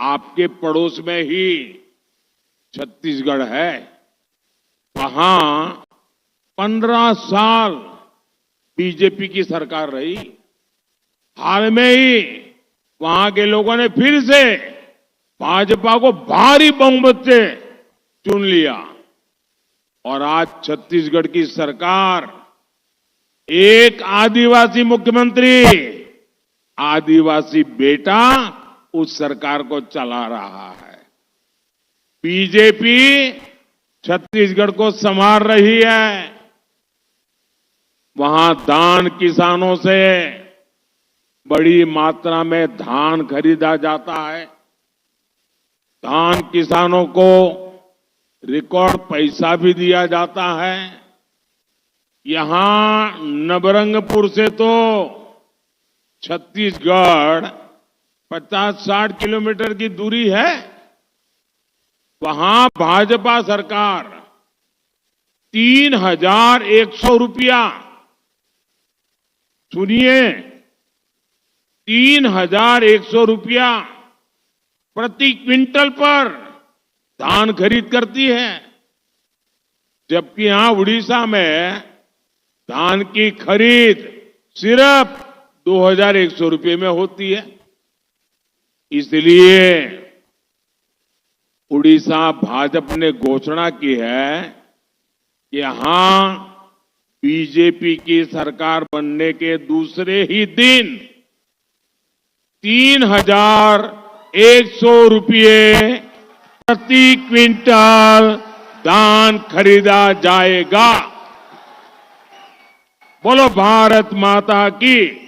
आपके पड़ोस में ही छत्तीसगढ़ है। वहां 15 साल बीजेपी की सरकार रही। हाल में ही वहां के लोगों ने फिर से भाजपा को भारी बहुमत से चुन लिया और आज छत्तीसगढ़ की सरकार एक आदिवासी मुख्यमंत्री, आदिवासी बेटा उस सरकार को चला रहा है। बीजेपी छत्तीसगढ़ को संभाल रही है। वहां धान किसानों से बड़ी मात्रा में धान खरीदा जाता है। धान किसानों को रिकॉर्ड पैसा भी दिया जाता है। यहां नवरंगपुर से तो छत्तीसगढ़ 50-60 किलोमीटर की दूरी है। वहां भाजपा सरकार 3,100 रुपया, सुनिए, 3,100 रुपया प्रति क्विंटल पर धान खरीद करती है। जबकि यहां उड़ीसा में धान की खरीद सिर्फ 2,100 रुपये में होती है। इसलिए उड़ीसा भाजपा ने घोषणा की है कि यहां बीजेपी की सरकार बनने के दूसरे ही दिन 3,100 रुपये प्रति क्विंटल धान खरीदा जाएगा। बोलो भारत माता की।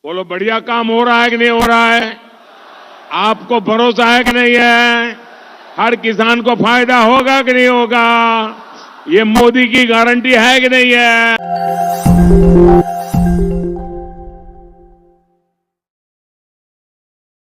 बोलो बढ़िया काम हो रहा है कि नहीं हो रहा है? आपको भरोसा है कि नहीं है? हर किसान को फायदा होगा कि नहीं होगा? ये मोदी की गारंटी है कि नहीं है?